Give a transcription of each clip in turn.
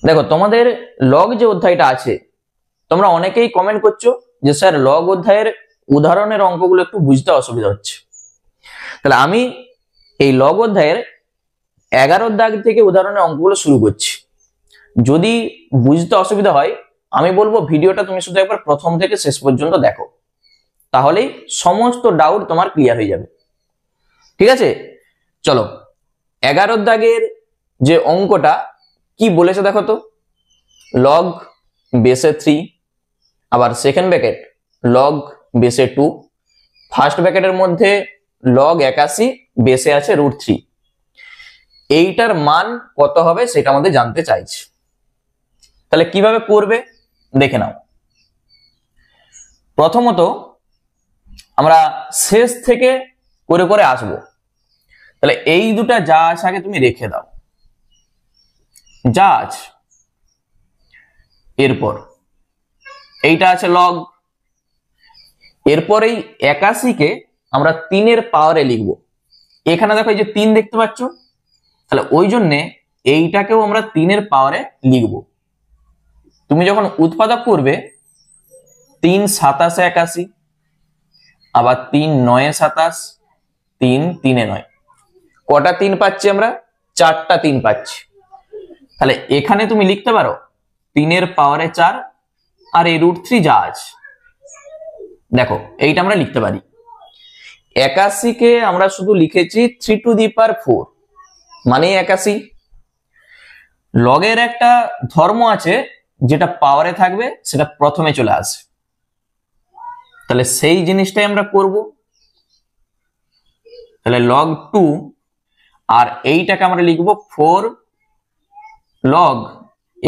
দেখো তোমাদের লগ যে অধ্যায়টা আছে, তোমরা অনেকেই কমেন্ট করছো যে স্যার লগ অধ্যায়ের উদাহরণের অঙ্কগুলো একটু বুঝতে অসুবিধা হচ্ছে। তাহলে আমি এই লগ অধ্যায়ের 11 দাগ থেকে উদাহরণের অঙ্কগুলো শুরু করছি। যদি বুঝতে অসুবিধা হয় আমি বলবো ভিডিওটা তুমি শুধু একবার প্রথম থেকে শেষ পর্যন্ত দেখো, তাহলেই সমস্ত ডাউট তোমার ক্লিয়ার হয়ে যাবে। ঠিক আছে, চলো 11 দাগের যে অঙ্কটা কি বলেছে দেখো তো। লগ বেসে 3, আবার সেকেন্ড ব্র্যাকেট লগ বেসে 2, ফার্স্ট ব্র্যাকেটের মধ্যে লগ 81 বেসে আছে √3। এইটার মান কত হবে সেটা আমাদের জানতে চাইছে। তাহলে কিভাবে করবে দেখে নাও। প্রথমত আমরা শেষ থেকে করে করে আসব। তাহলে এই দুটা যা আছে আগে তুমি রেখে দাও, যা আছে। এরপর এইটা আছে লগ, এরপর এই 81 কে আমরা 3 পাওয়ারে লিখবো। এখানে দেখো এই যে 3 দেখতে পাচ্ছ, তাহলে ওই জন্যে এইটাকেও আমরা 3 পাওয়ারে লিখবো। তুমি যখন উৎপাদক করবে 3 7 81, আবার 3 9 27, 3 3 9, কটা 3 পাচ্ছি আমরা? 4টা 3 পাচ্ছি। তাহলে এখানে তুমি লিখতে পারো 3 পাওয়ারে 4 আর এই √3 যা আছে। দেখো এইটা আমরা লিখতে পারি। 81 কে আমরা শুধু লিখেছি 3 টু দি পাওয়ার 4 মানে 81। লগের একটা ধর্ম আছে যেটা পাওয়ারে থাকবে সেটা প্রথমে চলে আসে, তাহলে সেই জিনিসটাই আমরা করব। তাহলে লগ 2 আর এইটাকে আমরা লিখবো 4 লগ,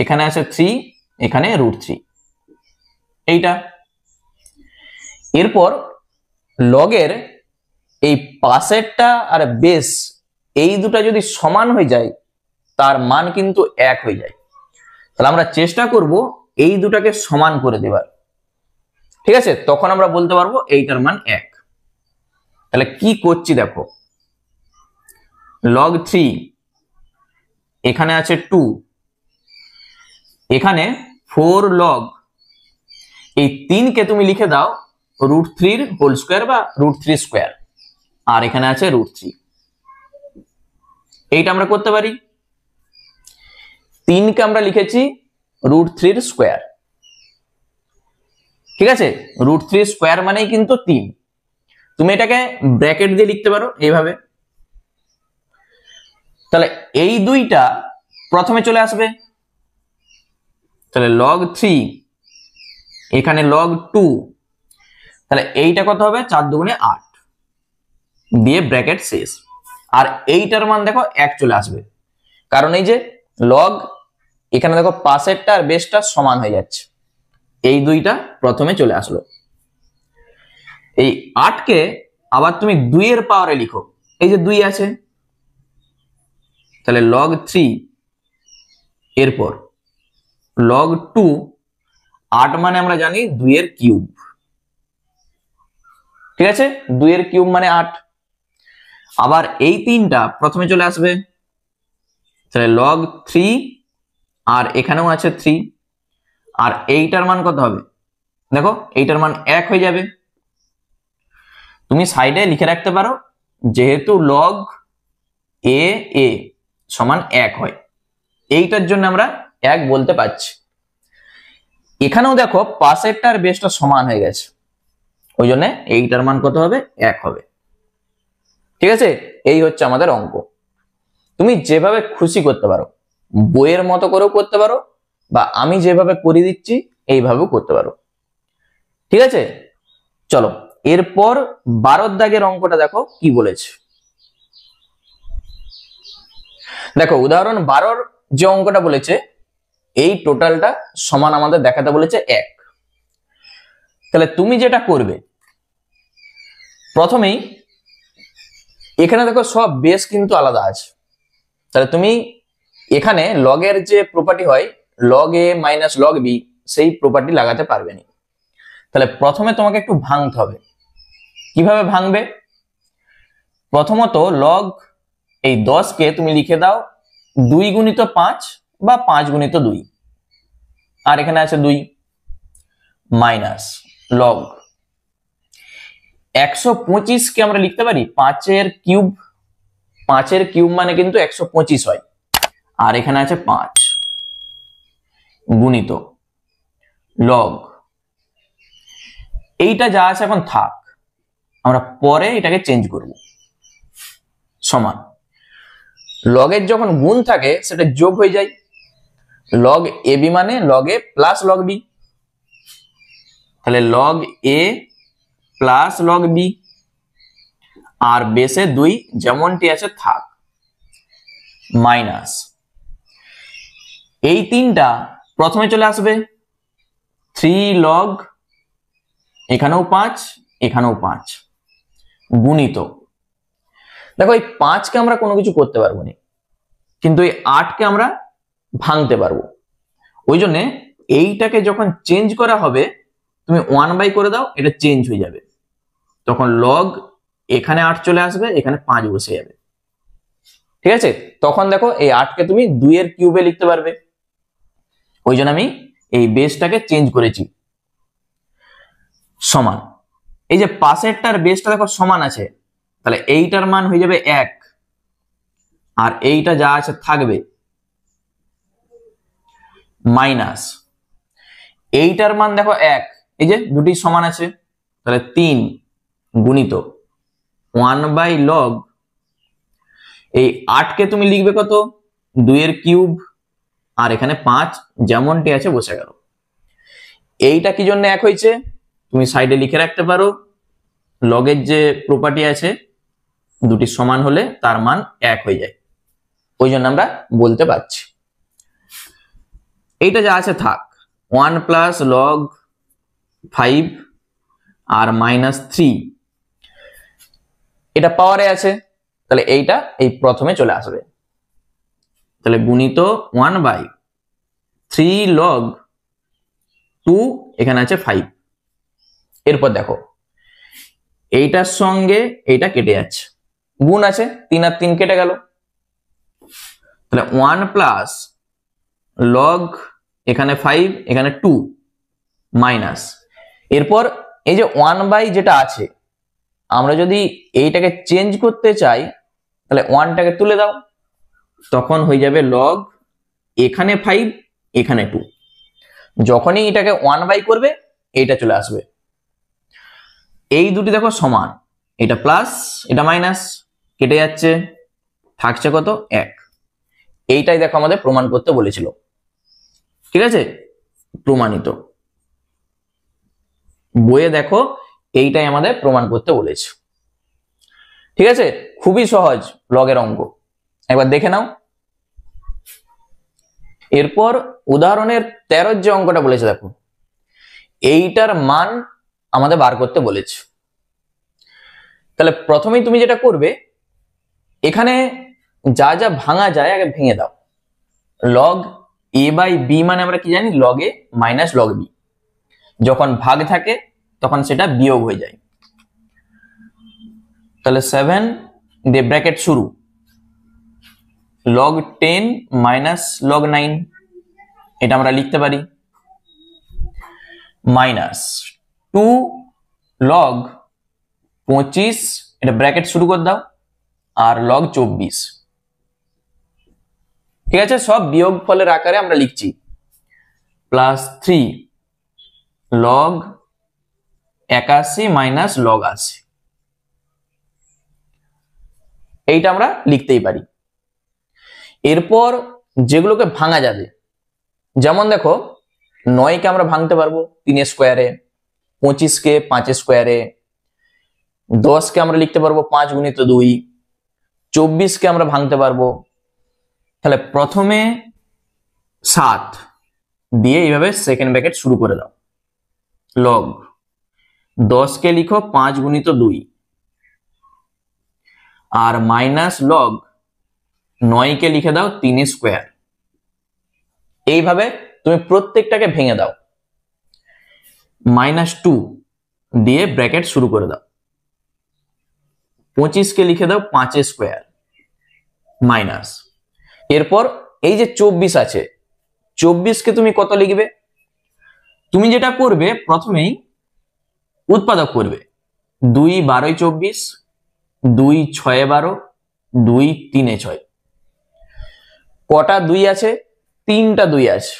এখানে আছে 3, এখানে √3 এইটা। এরপর লগের এই পাশেরটা আর বেস এই দুটা যদি সমান হয়ে যায় তার মান কিন্তু 1 হয়ে যায়। তাহলে আমরা চেষ্টা করব এই দুটাকে সমান করে দেবার। ঠিক আছে, তখন আমরা বলতে পারবো এইটার মান 1। তাহলে কি করছি দেখো, লগ 3, এখানে আছে 2, এখানে 4 লগ, এই 3 কে তুমি লিখে দাও √3 হোল স্কয়ার বা √3 স্কয়ার, আর এখানে আছে √3। এইটা আমরা করতে পারি। 3 কে আমরা লিখেছি √3 স্কয়ার। ঠিক আছে, √3 স্কয়ার মানেই কিন্তু 3। তুমি এটাকে ব্র্যাকেট দিয়ে লিখতে পারো এইভাবে। তাহলে এই দুইটা প্রথমে চলে আসবে, তাহলে লগ 3, এখানে লগ 2, তাহলে এইটা কত হবে? 4 দুগুণে 8 দিয়ে ব্র্যাকেট শেষ। আর এইটার মান দেখো 1 চলে আসবে, কারণ এই যে লগ এখানে দেখো পাশেরটা আর বেসটা সমান হয়ে যাচ্ছে, এই দুইটা প্রথমে চলে আসলো। এই 8 কে আবার তুমি 2 পাওয়ারে লিখো, এই যে 2 আছে, তাহলে লগ 3, এরপর লগ 2, 8 মানে আমরা জানি 2 কিউব। ঠিক আছে, 2 কিউব মানে 8। আবার এই 3টা প্রথমে চলে আসবে, তাহলে লগ 3, আর এখানেও আছে 3, আর এইটার মান কত হবে? দেখো এইটার মান 1 হয়ে যাবে। তুমি সাইডে লিখে রাখতে পারো, যেহেতু লগ এ এ সমান 1 হয়, এইটার জন্য আমরা 1 বলতে পারছি। এখানেও দেখো পাশেরটা আর বেসটা সমান হয়ে গেছে, ওই জন্য এইটার মান কত হবে? 1 হবে। ঠিক আছে, এই হচ্ছে আমাদের অঙ্ক। তুমি যেভাবে খুশি করতে পারো, বইয়ের মতো করেও করতে পারো, বা আমি যেভাবে করে দিচ্ছি এইভাবেও করতে পারো। ঠিক আছে, চলো এরপর 12 দাগের অঙ্কটা দেখো কি বলেছে। দেখো উদাহরণ 12 যে অঙ্কটা বলেছে, এই টোটালটা সমান আমাদের দেখাতে বলেছে 1। তাহলে তুমি যেটা করবে, প্রথমেই এখানে দেখো সব বেস কিন্তু আলাদা আছে, তাহলে তুমি এখানে লগের যে প্রপার্টি হয় লগ এ মাইনাস লগ বি, সেই প্রপার্টি লাগাতে পারবে না। তাহলে প্রথমে তোমাকে একটু ভাঙতে হবে। কিভাবে ভাঙবে? প্রথমত লগ এই 10 কে তুমি লিখে দাও 2 গুণিত 5 বা 5 গুণিত 2, আর এখানে আছে 2 মাইনাস লগ 125 কে আমরা লিখতে পারি 5 এর কিউব। 5 এর কিউব মানে কিন্তু 125 হয়, আর এখানে আছে 5 গুণিত লগ, এইটা যা আছে এখন থাক, আমরা পরে এটাকে চেঞ্জ করব, সমান লগের যখন গুণ থাকে সেটা যোগ হয়ে যায়, লগ এ বি মানে log a plus log B, তাহলে log a plus log B, আর বেসে 2 যেমনটি আছে থাক, মাইনাস এই তিনটা প্রথমে চলে আসবে 3 লগ, এখানেও 5 এখানেও 5 গুণিত, দেখো এই 5 কে আমরা কোনো কিছু করতে পারবো না, কিন্তু এই 8 কে আমরা ভাঙতে পারবো, ওই জন্য এইটাকে যখন চেঞ্জ করা হবে তুমি 1 করে দাও, এটা চেঞ্জ হয়ে যাবে, তখন লগ এখানে 8 চলে আসবে, এখানে 5 বসে যাবে, ঠিক আছে। তখন দেখো এই 8 কে তুমি 2 এর কিউবে লিখতে পারবে, ওই জন্য আমি এই বেসটাকে চেঞ্জ করেছি, সমান এই যে পাশেরটার বেসটা দেখো সমান আছে, তাহলে এইটার মান হয়ে যাবে 1, আর এইটা যা আছে থাকবে, মাইনাস এইটার মান দেখো 1, এই যে দুটি সমান আছে, তাহলে 3 গুণিত 1/log, এই 8 কে তুমি লিখবে কত 2 এর কিউব, আর এখানে 5 যেমনটি আছে বসে গেল। এইটা কি জন্য 1 হয়েছে তুমি সাইডে লিখে রাখতে পারো, লগের যে প্রপার্টি আছে দুটি সমান হলে তার মান 1 হয়ে যায়, ওই জন্য আমরা বলতে পারছি। এইটা যা আছে থাক, 1 প্লাস লগ 5 আর মাইনাস 3, এটা পাওয়ারে আছে, তাহলে এইটা এই প্রথমে চলে আসবে, তাহলে গুণিত 1/3 লগ 2, এখানে আছে 5, এরপর দেখো এইটার সঙ্গে এইটা কেটে যাচ্ছে, গুণ আছে 3 আর 3 কেটে গেল, তাহলে 1 প্লাস লগ এখানে 5 এখানে 2 মাইনাস, এরপর এই যে 1 যেটা আছে আমরা যদি এইটাকে চেঞ্জ করতে চাই তাহলে 1টাকে তুলে দাও, তখন হয়ে যাবে লগ এখানে 5 এখানে 2, যখনই এটাকে 1 করবে এইটা চলে আসবে, এই দুটি দেখো সমান, এটা প্লাস এটা মাইনাস কেটে যাচ্ছে, থাকছে কত 1, এইটাই দেখো আমাদের প্রমাণ করতে বলেছিল, ঠিক আছে, প্রমাণিত বইয়ে দেখো এইটাই আমাদের প্রমাণ করতে বলেছে, ঠিক আছে, খুবই সহজ লগের অঙ্ক, একবার দেখে নাও। এরপর উদাহরণের 13 যে অঙ্কটা বলেছে দেখো, এইটার মান আমাদের বার করতে বলেছে, তাহলে প্রথমেই তুমি যেটা করবে এখানে যা যা ভাঙা যায় আগে ভেঙে দাও, লগ a/b মানে আমরা কি জানি log a minus log b, যখন ভাগ থাকে তখন সেটা বিয়োগ হয়ে যায়, তাহলে 7 দিয়ে ব্র্যাকেট শুরু, log 10 মাইনাস log 9, এটা আমরা লিখতে পারি, মাইনাস 2 log 25, এটা ব্র্যাকেট শুরু করে দাও, আর log 24, ঠিক আছে, সব বিয়োগ ফলের আকারে আমরা লিখছি, প্লাস 3 log 81 মাইনাস log 80, এইটা আমরা লিখতেই পারি। এরপর যেগুলোকে ভাঙা যাবে, যেমন দেখো 9 কে আমরা ভাঙতে পারবো 3 স্কোয়ারে, 25 কে 5 স্কোয়ারে, 10 কে আমরা লিখতে পারবো 5 গুণিত 2, 24 কে আমরা ভাঙতে পারবো, তাহলে প্রথমে 7 দিয়ে এইভাবে সেকেন্ড ব্র্যাকেট শুরু করে দাও, লগ 10 কে লিখো 5 গুণিত 2, আর মাইনাস লগ 9 কে লিখে দাও 3 স্কোয়ার, এইভাবে তুমি প্রত্যেকটাকে ভেঙে দাও, -2 দিয়ে ব্র্যাকেট শুরু করে দাও, 25 কে লিখে দাও 5 স্কোয়ার মাইনাস, এরপর এই যে 24 আছে, 24কে তুমি কত লিখবে? তুমি যেটা করবে প্রথমেই উৎপাদক করবে, 2 12 24, 2 6 12, 2 3 6। কটা 2 আছে? 3টা 2 আছে।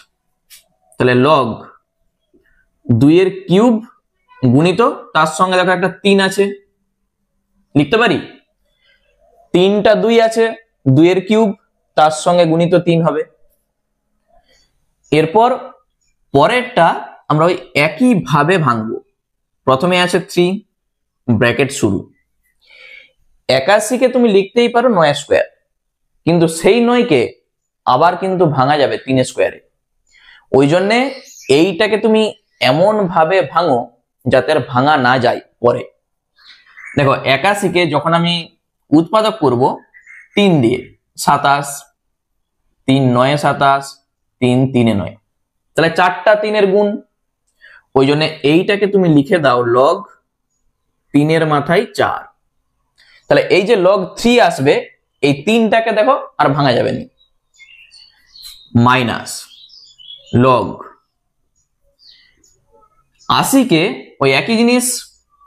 তাহলে লগ 2 এর কিউব গুণিত তার সঙ্গে দেখো একটা 3 আছে, লিখতে পারি 3টা 2 আছে, 2 এর কিউব তার সঙ্গে গুণিত 3 হবে। এরপর পরেরটা আমরা ওই একই ভাবে ভাঙবো। প্রথমে আছে 3 ব্র্যাকেট শুরু। 81কে তুমি লিখতেই পারো 9 স্কোয়ার, কিন্তু সেই 9কে আবার কিন্তু ভাঙা যাবে 3 স্কোয়ারে। ওই জন্যে এইটাকে তুমি এমন ভাবে ভাঙো যাতে আর ভাঙা না যায় পরে। দেখো 81কে যখন আমি উৎপাদক করব 3 দিয়ে, 27, 3 9 27, 3 3 9, তাহলে 4টা 3 এর গুণ। ওই জন্য এইটাকে তুমি লিখে দাও লগ 3 এর মাথায় 4। তাহলে এই যে লগ 3 আসবে, এই 3টাকে দেখো আর ভাঙা যাবে না, মাইনাস লগ 80কে ওই একই জিনিস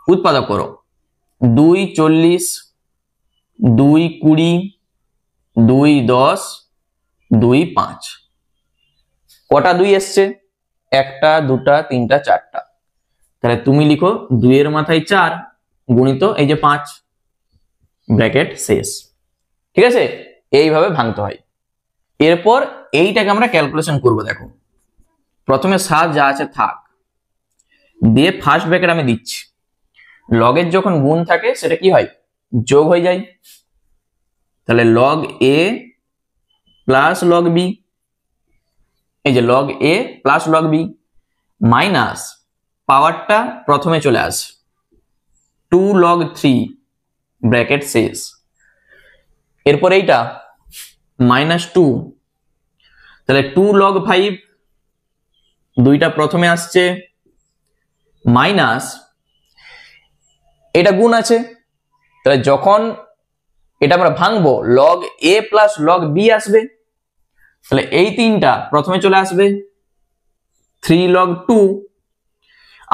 উৎপাদক করো, 2 40, 2 20, 2 10, 2 5। কটা 2 এসছে? 1টা 2টা 3টা 4টা। তাহলে তুমি লিখো 2 এর মাথায় 4 গুণিত এই যে 5, ব্র্যাকেট শেষ। ঠিক আছে, এইভাবে ভাঙতে হয়। এরপর এইটাকে আমরা ক্যালকুলেশন করব। দেখো প্রথমে 7 যা আছে থাক, দিয়ে ফার্স্ট ব্র্যাকেট আমি দিচ্ছি। লগের যখন গুণ থাকে সেটা কি হয়? যোগ হয়ে যায়। তাহলে log a plus log b, এই যে log a plus log B, minus পাওয়ারটা প্রথমে চলে আসে 2 log 3 ব্র্যাকেট শেষ। এরপর এইটা -2, তাহলে 2 log 5, দুইটা প্রথমে আসছে, মাইনাস এটা গুণ আছে, তাহলে যখন এটা আমরা ভাঙবো log a plus log B আসবে, তাহলে এই 3টা প্রথমে চলে আসবে 3 log 2,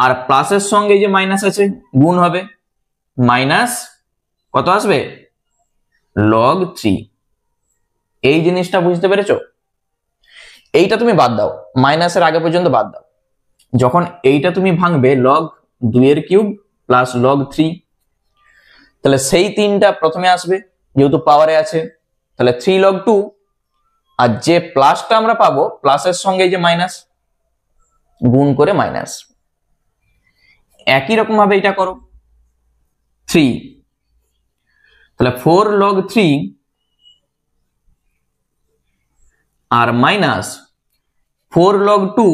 আর প্লাসের সঙ্গে যে মাইনাস আছে গুণ হবে, মাইনাস কত আসবে? log 3। এই জিনিসটা বুঝতে পেরেছো? এইটা তুমি বাদ দাও, মাইনাসের আগে পর্যন্ত বাদ দাও। যখন এইটা তুমি ভাঙবে লগ 2 এর কিউব প্লাস লগ 3, তাহলে সেই 3টা প্রথমে আসবে যেহেতু পাওয়ারে আছে, তাহলে 3 log 2, আর যে প্লাসটা আমরা পাবো প্লাসের সঙ্গে যে মাইনাস গুণ করে মাইনাস। একই রকম ভাবে এটা করো 3, তাহলে 4 log 3 আর মাইনাস 4 log 2,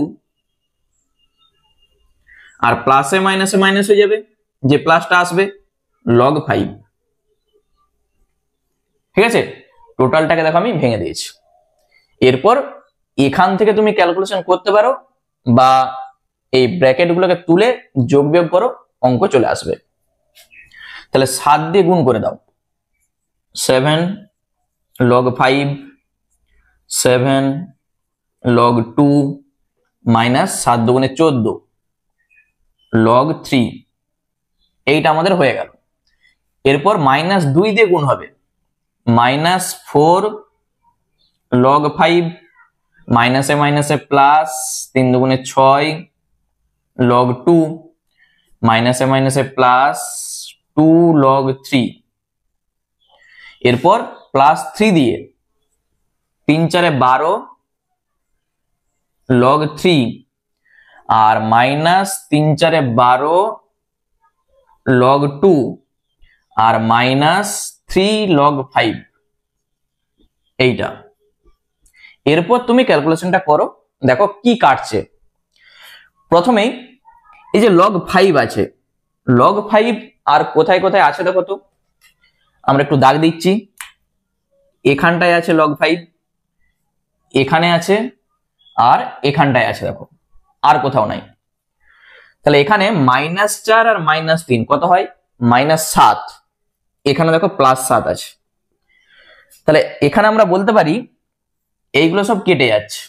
আর প্লাসে মাইনাসে মাইনাস হয়ে যাবে, যে প্লাসটা আসবে log 5। ঠিক আছে, টোটালটাকে দেখো আমি ভেঙে দিয়েছি। এরপর এখান থেকে তুমি ক্যালকুলেশন করতে পারো, বা এই ব্র্যাকেট গুলোকে তুলে যোগ বিয়োগ করো, অঙ্ক চলে আসবে। তাহলে 7 দিয়ে গুণ করে দাও, 7 log 5, 7 log 2 মাইনাস 7 দুগুণে 14 log 3, এইটা আমাদের হয়ে গেল। এরপর -2 দিয়ে গুণ হবে, -4 log 5, মাইনাসে মাইনাসে প্লাস 3 দুগুণে 6 log 2, মাইনাসে মাইনাসে প্লাস 2 log 3। এরপর +3 দিয়ে 3 4 12 log 3, আর -3 4 12 log 2, আর -3 log 5, এইটা। এরপর তুমি ক্যালকুলেশনটা করো, দেখো কি কাটছে। প্রথমেই এই যে log 5 আছে, log 5 আর কোথায় কোথায় আছে দেখো তো, আমরা একটু দাগ দিচ্ছি। এখানটায় আছে log 5, এখানে আছে, আর এখানটায় আছে, দেখো আর কোথাও নাই। তাহলে এখানে -4 আর -3 কত হয়? -7। এখানে দেখো +7 আছে। তাহলে এখানে আমরা বলতে পারি এইগুলো সব কেটে যাচ্ছে।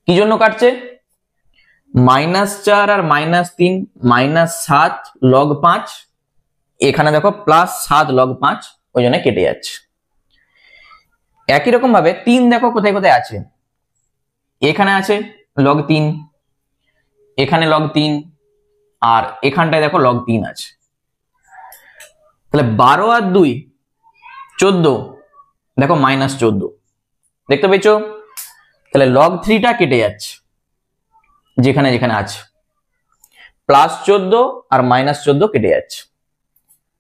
কি জন্য কাটছে? -4 আর -3, -7 log 5, এখানে দেখো +7 log 5, ওই জন্য কেটে যাচ্ছে। একই রকম ভাবে 3 দেখো কোথায় কোথায় আছে, এখানে আছে log 3, এখানে log 3, আর এখানটায় দেখো log 3 আছে। তাহলে 12 আর 2 14, দেখো -14 দেখতে পেয়েছো? তাহলে log 3টা কেটে যাচ্ছে যেখানে যেখানে আছে, +14 আর -14 কেটে যাচ্ছে।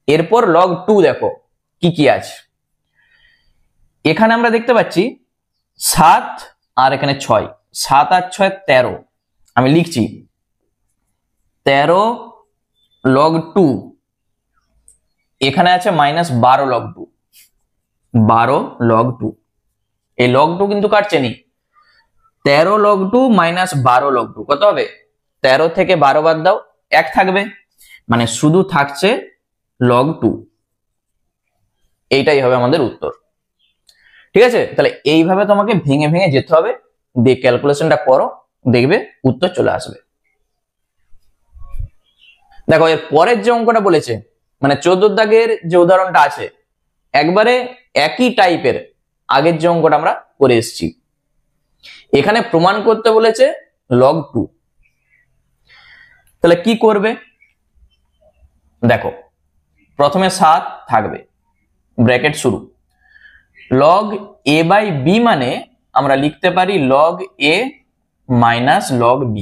এরপর log 2 দেখো কি কি আছে। এখানে আমরা দেখতে পাচ্ছি 7 আর এখানে 6, 7 আর 6 13, আমি লিখছি 13 log 2, এখানে আছে -12 log 2, 12 log 2, এই log 2 কিন্তু কাটছে নি। 13 log 2 -12 log 2 কত হবে? 13 থেকে 12 বাদ দাও, 1 থাকবে, মানে শুধু থাকছে log 2। এইটাই হবে আমাদের উত্তর। ঠিক আছে, তাহলে এইভাবে তোমাকে ভেঙে ভেঙে যেতে হবে, দিয়ে ক্যালকুলেশনটা করো, দেখবে উত্তর চলে আসবে। দেখো এর পরের যে অঙ্কটা বলেছে, মানে 14 দাগের যে উদাহরণটা আছে, একবারে একই টাইপের আগের যে অঙ্কটা আমরা করে এসেছি। এখানে প্রমাণ করতে বলেছে log 2। তাহলে কি করবে? দেখো প্রথমে 7 থাকবে, ব্র্যাকেট শুরু, log a বাই b মানে আমরা লিখতে পারি log a minus log b।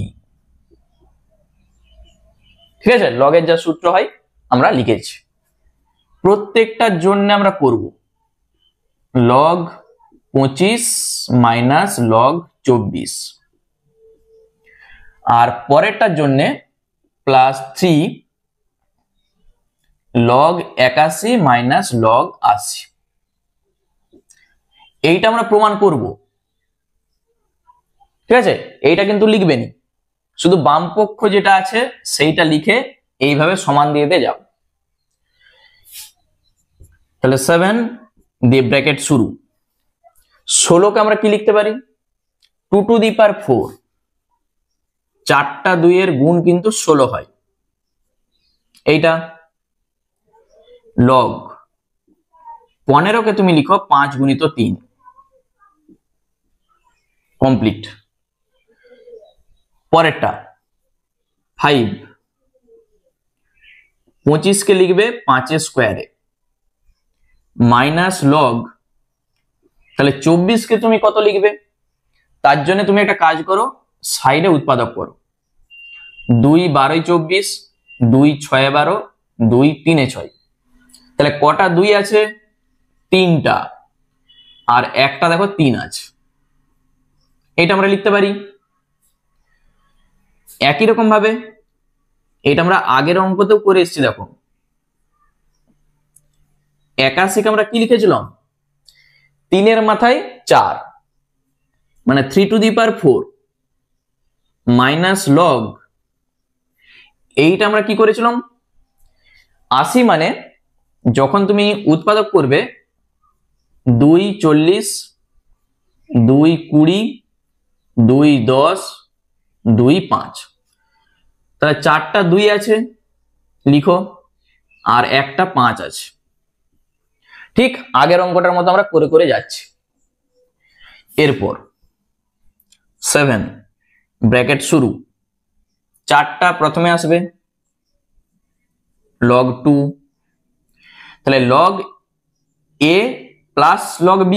ঠিক আছে, log এর যা সূত্র হয় আমরা লিখেছি। প্রত্যেকটার জন্য আমরা করব log 25 মাইনাস log 24, আর পরেরটার জন্য +3 log 81 মাইনাস log 80। এইটা আমরা প্রমাণ করব। ঠিক আছে, এইটা কিন্তু লিখবেনি, শুধু বাম পক্ষ যেটা আছে সেইটা লিখে এইভাবে সমান দিয়ে দিয়ে যাও। তাহলে 7 দিয়ে ব্র্যাকেট শুরু, 16 কে আমরা কি লিখতে পারি? 2 টু দি পাওয়ার 4, 4টা 2 এর গুণ কিন্তু 16 হয়। এইটা log 15 কে তুমি লিখো 5 গুণিত 3, কমপ্লিট। পরেরটা 5, 25 কে লিখবে 5 এর স্কোয়ারে, মাইনাস log, তাহলে 24 কে তুমি কত লিখবে? তার জন্য তুমি একটা কাজ করো, সাইডে উৎপাদক করো, 2 12 24, 2 6 12, 2 3 6, তাহলে কটা 2 আছে? 3টা, আর একটা দেখো 3 আছে। এটা আমরা লিখতে পারি। একই রকম ভাবে এটা আমরা আগের অঙ্কতেও করে এসেছি। দেখো 81 কে আমরা কি লিখেছিলাম? 3 এর মাথায় 4, মানে 3 to the power 4 minus log, এইটা আমরা কি করেছিলাম? 80 মানে যখন তুমি উৎপাদক করবে 2 40, 2 20, 2 10, 2 5, তাহলে 4টা 2 আছে লিখো, আর একটা 5 আছে। ঠিক আগের অঙ্কটার মতো আমরা করে করে যাচ্ছি। এরপর 7 ব্র্যাকেট শুরু, 4টা প্রথমে আসবে log 2, তাহলে log a plus log b,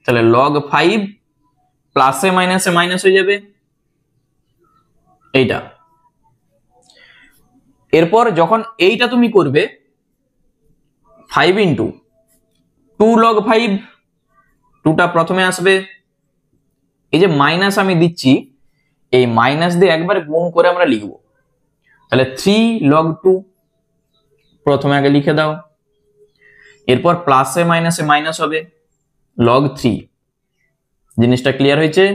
তাহলে log 5 প্লাসে মাইনাসে মাইনাস হয়ে যাবে এইটা। এরপর যখন এইটা তুমি করবে 5 ইন্টু 2 log 5, 2টা প্রথমে আসবে, এই যে মাইনাস আমি দিচ্ছি, এই মাইনাস দিয়ে একবার গুণ করে আমরা লিখবো, তাহলে 3 log 2 প্রথমে আগে লিখে দাও। এরপর প্লাসে মাইনাসে মাইনাস হবে log 3, জিনিসটা ক্লিয়ার হয়েছে?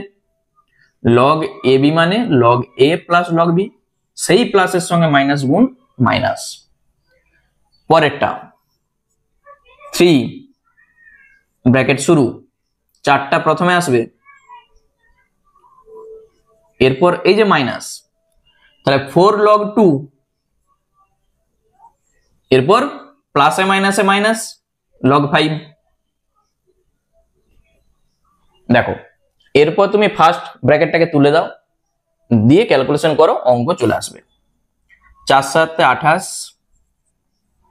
log ab মানে log a plus log b, সেই প্লাসের সঙ্গে মাইনাস গুণ মাইনাস। পরেরটা 3 ব্র্যাকেট শুরু, 4টা প্রথমে আসবে, এরপর এই যে মাইনাস, তাহলে 4 log 2, এরপর প্লাসে মাইনাসে মাইনাস log 5। দেখো এরপর তুমি ফার্স্ট ব্র্যাকেটটাকে তুলে দাও, দিয়ে ক্যালকুলেশন করো, অঙ্ক চলে আসবে। 4 7 28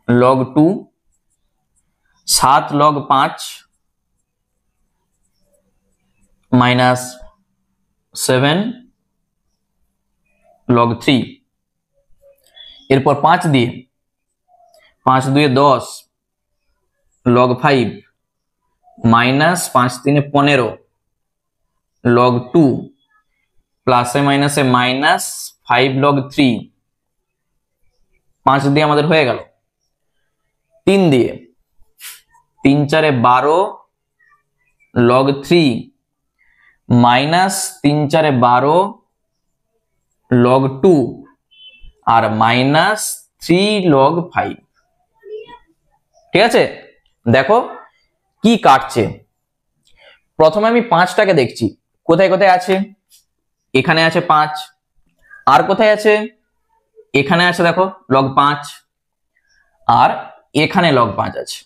log 2, 7 log 5 মাইনাস 7 log 3, এরপর 5 দিয়ে, 5 2 10 log 5 মাইনাস 5 3 15 log 2 প্লাসে মাইনাসে মাইনাস 5 log 3। 5 দিয়ে আমাদের হয়ে গেল। 3 দিয়ে, 3 4 12 log 3 মাইনাস 3 4 12 log 2 আর মাইনাস 3 log 5। ঠিক আছে, দেখো কি কাটছে। প্রথমে আমি 5টাকে দেখছি কোথায় কোথায় আছে। এখানে আছে 5, আর কোথায় আছে, এখানে আছে দেখো log 5, আর এখানে log 5 আছে।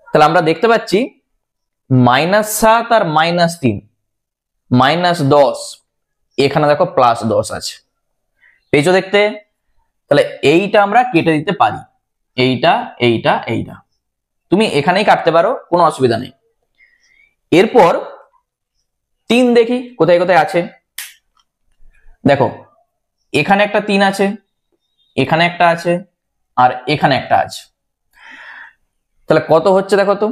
তাহলে আমরা দেখতে পাচ্ছি -7 আর -3 -10, এখানে দেখো +10 আছে। পেয়েছো দেখতে? তাহলে এইটা আমরা কেটে দিতে পারি, এইটা এইটা এইটা তুমি এখানেই কাটতে পারো, কোনো অসুবিধা নেই। এরপর 3 দেখি কোথায় কোথায় আছে। দেখো এখানে একটা 3 আছে, এখানে একটা আছে, আর এখানে একটা আছে। তাহলে কত হচ্ছে দেখো তো,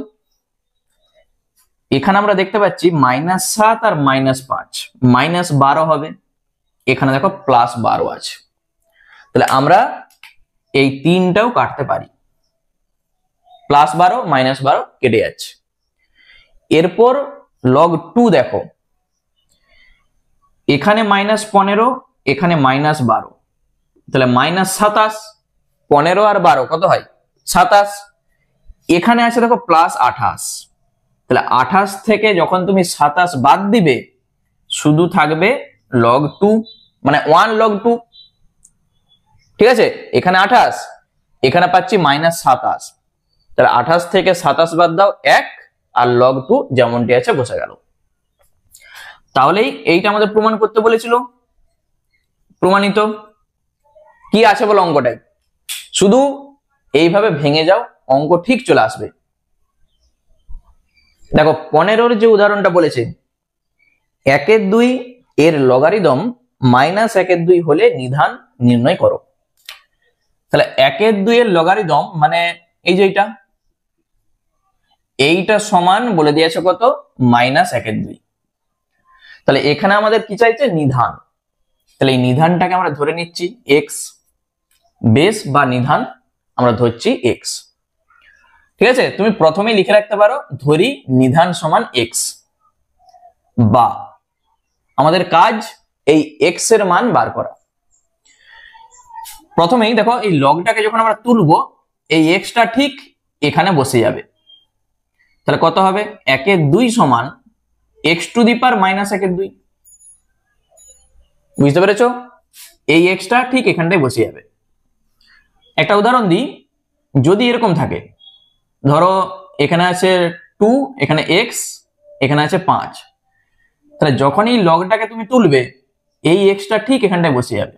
এখানে আমরা দেখতে পাচ্ছি -7 আর -5 -12 হবে, এখানে দেখো +12 আছে। তাহলে আমরা এই 3টাও কাটতে পারি, +12 -12 কেটে যাচ্ছে। এরপর log 2 দেখো, এখানে -15, এখানে -12, তাহলে -27, 15 আর 12 কত হয় 27। এখানে আছে দেখো +28, তাহলে 28 থেকে যখন তুমি 27 বাদ দিবে শুধু থাকবে log 2, মানে 1 log 2। ঠিক আছে, এখানে 28, এখানে পাচ্ছি -27, তাহলে 28 থেকে 27 বাদ দাও 1, আর log 2 যেমনটি আছে বসে গেল। তাহলেই এইটা আমাদের প্রমাণ করতে বলেছিল, প্রমাণিত। কি আছে বলো অঙ্কটাই, শুধু এইভাবে ভেঙে যাও, অঙ্ক ঠিক চলে আসবে। দেখো 15 যে উদাহরণটা বলেছে, 1/2 এর লগারিদম -1/2 হলে নিধান নির্ণয় করো। তাহলে 1/2 এর লগারিদম মানে এই যে এইটা সমান বলে দিয়েছে কত, -1/2। তাহলে এখানে আমাদের কি চাইছে, নিধান। তাহলে এই নিধানটাকে আমরা ধরে নিচ্ছি x, বেস বা নিধান আমরা ধরছি x। ঠিক আছে, তুমি প্রথমেই লিখে রাখতে পারো ধরি নিধান সমান x, বা আমাদের কাজ এই x এর মান বার করা। প্রথমেই দেখো এই লগটাকে যখন আমরা তুলবো, এই x টা ঠিক এখানে বসে যাবে। তাহলে কত হবে, 1/2 সমান x⁻²। বুঝতে পেরেছো? এই x টা ঠিক এখানটায় বসে যাবে। একটা উদাহরণ দিই, যদি এরকম থাকে, ধরো এখানে আছে 2, এখানে x, এখানে আছে 5, তাহলে যখন এই লগটাকে তুমি তুলবে এই x টা ঠিক এখানটায় বসে যাবে।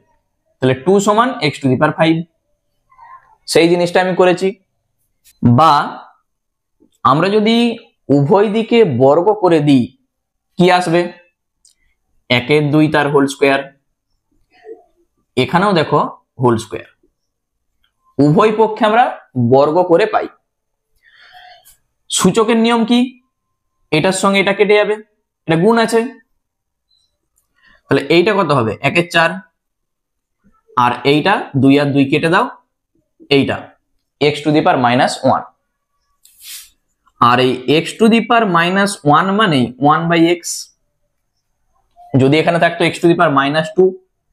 তাহলে 2 সমান x⁵, সেই জিনিসটা আমি করেছি। বা আমরা যদি উভয় দিকে বর্গ করে দিই কি আসবে, 1/2 তার হোল স্কোয়ার, এখানেও দেখো হোল স্কোয়ার, উভয় পক্ষে আমরা বর্গ করে পাই। সূচকের নিয়ম কি, এটার সঙ্গে এটা কেটে যাবে, এটা গুণ আছে, তাহলে এইটা কত হবে 1/4, আর এইটা 2 আর 2 কেটে দাও, এইটা x⁻⁻1, আর এই x⁻⁻1 মানে 1/x। যদি এখানে থাকতো x⁻2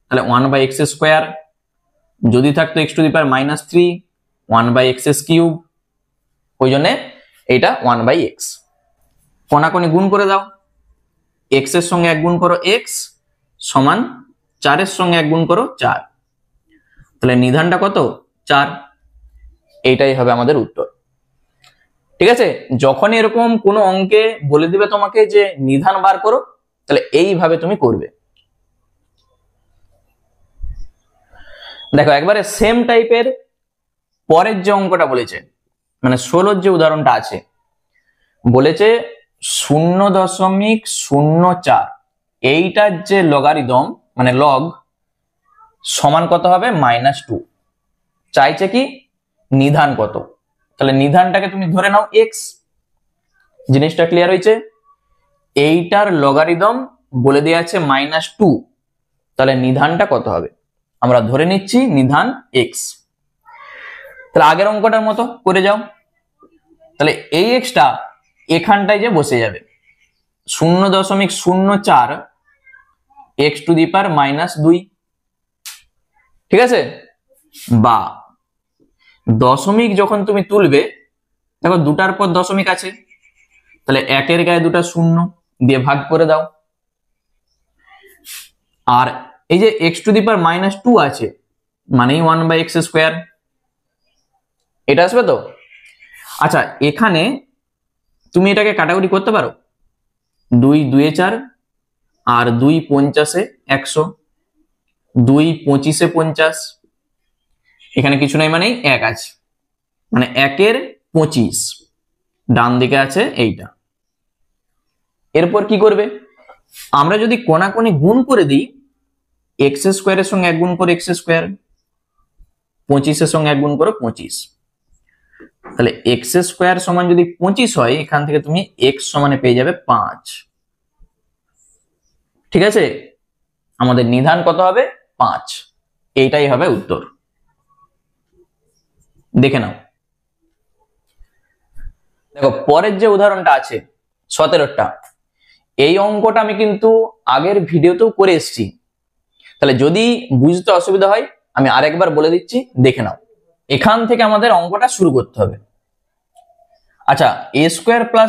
তাহলে 1/x², যদি থাকতো x⁻3 1/x³, ওই জন্য এটা 1/x। কোনাকুনি গুণ করে দাও, x এর সঙ্গে 1 গুণ করো x সমান 4 এর সঙ্গে 1 গুণ করো 4, তাহলে নিধানটা কত 4। এইটাই হবে আমাদের উত্তর। ঠিক আছে, যখন এরকম কোনো অঙ্কে বলে দিবে তোমাকে যে নিধান বার করো, তাহলে এইভাবে তুমি করবে। দেখো একবারে সেম টাইপের পরের যে অঙ্কটা বলেছে, মানে 16 যে উদাহরণটা আছে, বলেছে 0.04, এইটার যে লগারিদম মানে লগ সমান কত হবে -2, চাইছে কি নিধান কত। তাহলে নিধানটাকে তুমি ধরে নাও x। জিনিসটা ক্লিয়ার হয়েছে? এইটার লগারিদম বলে দেওয়া আছে -2, তাহলে নিধানটা কত হবে আমরা ধরে নিচ্ছি নিধান x। তাহলে আগের অঙ্কটার মতো করে যাও। তাহলে এই এক্সটা এখানটায় যে বসে যাবে 0.04 x⁻²। ঠিক আছে, বা দশমিক যখন তুমি তুলবে, দেখো দুটার পর দশমিক আছে, তাহলে একের গায়ে দুটা শূন্য দিয়ে ভাগ করে দাও। আর এই যে x⁻² আছে মানেই 1/x², এটা আসবে তো। আচ্ছা, এখানে তুমি এটাকে কাটাকুটি করতে পারো, 2 2 4 আর 2 50 100, 2 25 50, এখানে কিছু নাই মানে 1 আছে, মানে 1 25 ডান দিকে আছে এইটা। এরপর কি করবে, আমরা যদি কোনাকুনি গুণ করে দিই, x² এর সঙ্গে 1 গুণ করে x², 25 এর সঙ্গে 1 গুণ করো 25, তাহলে x² সমান যদি 25 হয়, এখান থেকে তুমি x সমানে পেয়ে যাবে 5। ঠিক আছে, আমাদের নিধান কত হবে 5। এইটাই হবে উত্তর। দেখে নাও। দেখো পরের যে উদাহরণটা আছে 17টা, এই অঙ্কটা আমি কিন্তু আগের ভিডিওতেও করে এসেছি, তাহলে যদি বুঝতে অসুবিধা হয় আমি আরেকবার বলে দিচ্ছি, দেখে নাও। এখান থেকে আমাদের অঙ্কটা শুরু করতে হবে। আচ্ছা, a²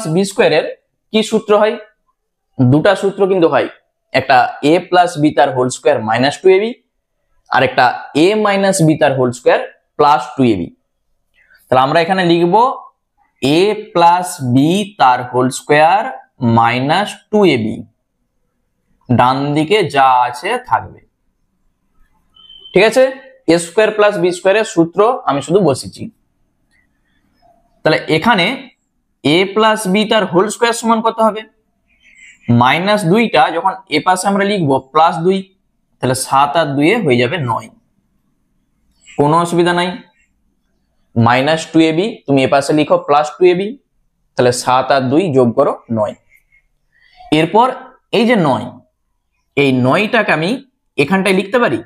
+ b² এর কি সূত্র হয়? দুটা সূত্র কিন্তু হয়, একটা a + b তার হোল স্কয়ার -2ab, আর একটা a - b তার হোল স্কয়ার +2ab। তাহলে আমরা এখানে লিখব a + b তার হোল স্কয়ার -2ab, ডান দিকে যা আছে থাকবে। ঠিক আছে, a² + b² এর সূত্র আমি শুধু বসিয়েছি। তাহলে এখানে a + b তার হোল স্কয়ার সমান কত হবে, -2টা যখন এ পাশে আমরা লিখবো +2, তাহলে 7 আর 2 হয়ে যাবে 9, কোনো অসুবিধা নাই। -2ab তুমি এ পাশে লিখো +2ab, তাহলে 7 আর 2 যোগ করো 9। এরপর এই যে 9, এই 9টাকে আমি এখানটায় লিখতে পারি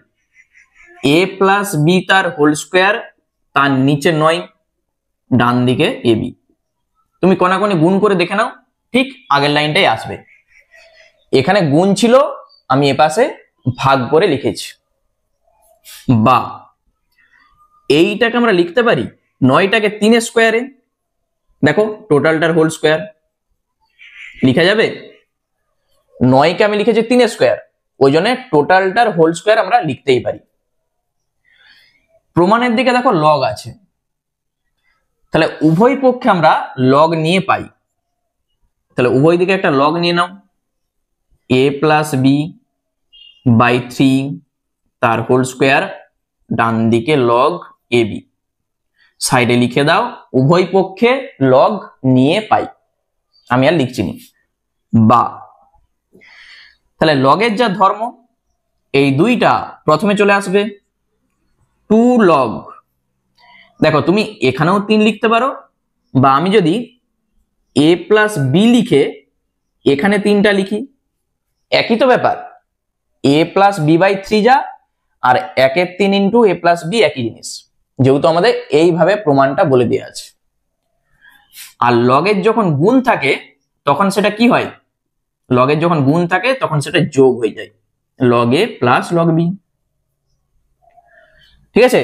a + b তার হোল স্কয়ার, তার নিচে 9, ডান দিকে ab। তুমি কোনাকুনি গুণ করে দেখে নাও, ঠিক আগের লাইনটাই আসবে। এখানে গুণ ছিল, আমি এপাশে ভাগ করে লিখেছি। বা এইটাকে আমরা লিখতে পারি 9টাকে 3 স্কয়ারে, দেখো টোটালটার হোল স্কয়ার লিখা যাবে। 9কে আমি লিখেছি 3 স্কয়ার, ওই জন্য টোটালটার হোল স্কয়ার আমরা লিখতেই পারি। প্রমাণের দিকে দেখো লগ আছে, তাহলে উভয় পক্ষে আমরা লগ নিয়ে পাই। তাহলে উভয় দিকে একটা লগ নিয়ে নাও, a + b / 3 তার হোল স্কয়ার, ডান দিকে লগ ab, সাইডে লিখে দাও উভয় পক্ষে লগ নিয়ে পাই, আমি আর লিখছি না। বা তাহলে লগের যা ধর্ম, এই দুইটা প্রথমে চলে আসবে 2 log। দেখো তুমি এখানেও 3 লিখতে পারো, বা আমি যদি a + b লিখে এখানে 3টা লিখি, একই তো ব্যাপার, a + b/3 যা, আর 1 × 3 a + b একই জিনিস, যেহেতু আমাদের এইভাবে প্রমাণটা বলে দেওয়া আছে। আর লগের যখন গুণ থাকে তখন সেটা কি হয়, লগের যখন গুণ থাকে তখন সেটা যোগ হয়ে যায়, log a + log b। ঠিক আছে,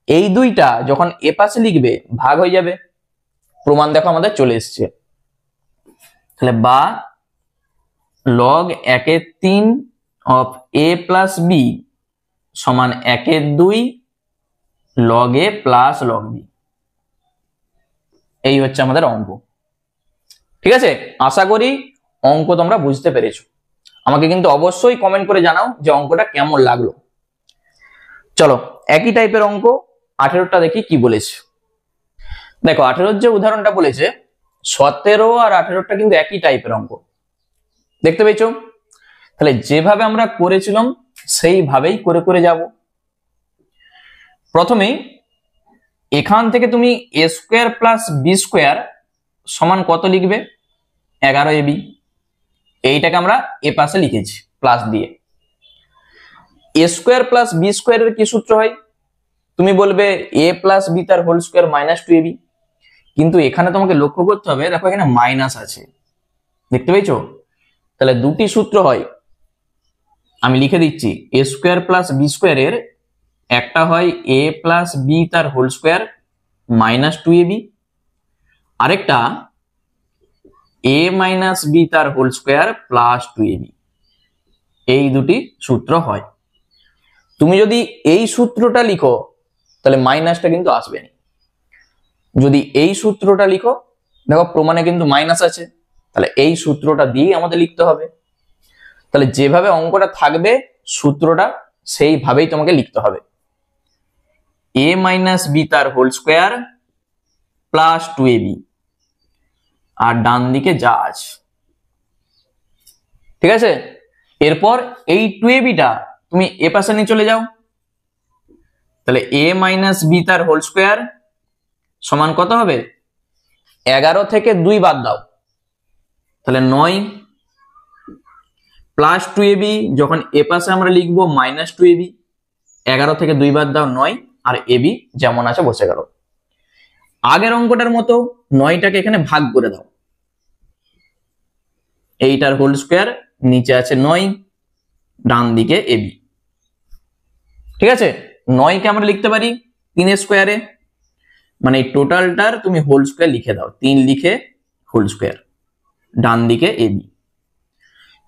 এই দুইটা যখন এ পাশে লিখবে ভাগ হয়ে যাবে, প্রমাণ দেখো আমাদের চলে এসছে। তাহলে বা log 1/3 of a plus b সমান 1/2 log a plus log b. এই হচ্ছে আমাদের অঙ্ক। ঠিক আছে, আশা করি অঙ্ক তোমরা বুঝতে পেরেছো। আমাকে কিন্তু অবশ্যই কমেন্ট করে জানাও যে অঙ্কটা কেমন লাগলো। চলো একই টাইপের অঙ্ক 18টা দেখি কি বলেছে। দেখো 18 যে উদাহরণটা বলেছে 17 আর 18টা কিন্তু একই টাইপের অঙ্ক, দেখতে পেয়েছো? তাহলে যেভাবে আমরা করেছিলাম সেইভাবেই করে করে যাব। প্রথমেই এখান থেকে তুমি a square plus b square সমান কত লিখবে? 11ab। এইটাকে আমরা এ পাশে লিখেছি প্লাস দিয়ে। a স্কোয়ার প্লাস বি স্কোয়ারের কি সূত্র হয়? তুমি বলবে a প্লাস বি তার হোল স্কোয়ার মাইনাস 2ab, কিন্তু এখানে তোমাকে লক্ষ্য করতে হবে, দেখো এখানে মাইনাস আছে, দেখতে পেয়েছো? তাহলে দুটি সূত্র হয়, আমি লিখে দিচ্ছি। a স্কোয়ার প্লাস বি স্কোয়ারের একটা হয় a প্লাস বি তার হোল স্কোয়ার মাইনাস 2ab, আরেকটা a মাইনাস বি তার হোল স্কোয়ার প্লাস 2ab। এই দুটি সূত্র হয়। তুমি যদি এই সূত্রটা লিখো তাহলে মাইনাসটা কিন্তু আসবে না। যদি এই সূত্রটা লিখো, দেখো প্রমাণে কিন্তু মাইনাস আছে, তাহলে এই সূত্রটা দিয়ে আমাদের লিখতে হবে। তাহলে যেভাবে অঙ্কটা থাকবে সূত্রটা সেইভাবেই তোমাকে লিখতে হবে। a মাইনাস বি তার হোল স্কোয়ার প্লাস 2ab, আর ডান দিকে যা আছে, ঠিক আছে? এরপর এই 2abটা তুমি এ পাশে নিয়ে চলে যাও। তাহলে a মাইনাস বি তার হোল স্কোয়ার সমান কত হবে? 11 থেকে 2 বাদ দাও, তাহলে 9 প্লাস 2ab, যখন এ পাশে আমরা লিখবো মাইনাস 2ab, 11 থেকে 2 বাদ দাও 9, আর ab যেমন আছে বসে গেল। আগের অঙ্কটার মতো 9টাকে এখানে ভাগ করে দাও, এইটার হোল স্কোয়ার নিচে আছে 9, ডান দিকে ab। ঠিক আছে, 9কে আমরা লিখতে পারি 3 স্কোয়ারে, মানে এই টোটালটার তুমি হোল স্কোয়ার লিখে দাও, 3 লিখে হোল স্কোয়ার, ডান দিকে ab।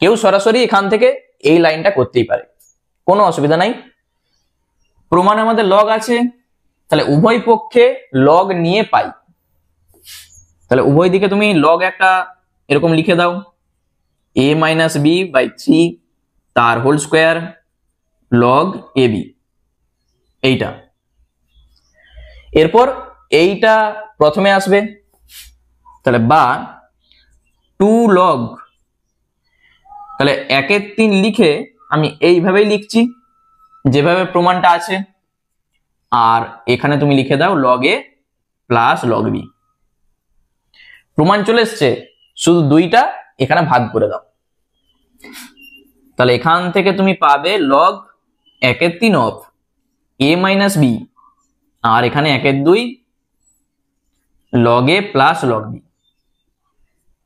কেউ সরাসরি এখান থেকে এই লাইনটা করতেই পারে, কোনো অসুবিধা নাই। প্রমাণে আমাদের লগ আছে, তাহলে উভয় পক্ষে লগ নিয়ে পাই। তাহলে উভয় দিকে তুমি লগ একটা এরকম লিখে দাও, a মাইনাস বি বাই 3 তার হোল স্কোয়ার লগ ab, এইটা। এরপর এইটা প্রথমে আসবে, তাহলে বা 2 লগ, তাহলে 1/3 লিখে আমি এইভাবেই লিখছি যেভাবে প্রমাণটা আছে, আর এখানে তুমি লিখে দাও log a plus log B. প্রমাণ চলে এসছে, শুধু 2টা এখানে ভাগ করে দাও। তাহলে এখান থেকে তুমি পাবে log 1/3 of a minus b, আর এখানে 1/2 log a plus log b.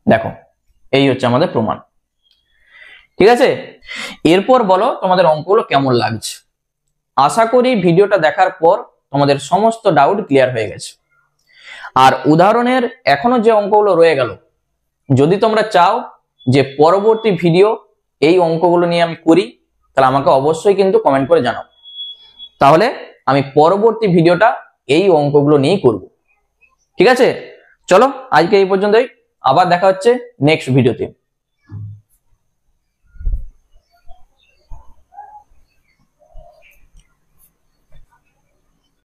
দেখো এই হচ্ছে আমাদের প্রমাণ। ঠিক আছে, এরপর বলো তোমাদের অঙ্কগুলো কেমন লাগছে। আশা করি ভিডিওটা দেখার পর তোমাদের সমস্ত ডাউট ক্লিয়ার হয়ে গেছে। আর উদাহরণের এখনো যে অঙ্কগুলো রয়ে গেল, যদি তোমরা চাও যে পরবর্তী ভিডিও এই অঙ্কগুলো নিয়ে আমি করি, তাহলে আমাকে অবশ্যই কিন্তু কমেন্ট করে জানাও, তাহলে আমি পরবর্তী ভিডিওটা এই অঙ্কগুলো নিয়েই করব। ঠিক আছে, চলো আজকে এই পর্যন্তই, আবার দেখা হচ্ছে নেক্সট ভিডিওতে।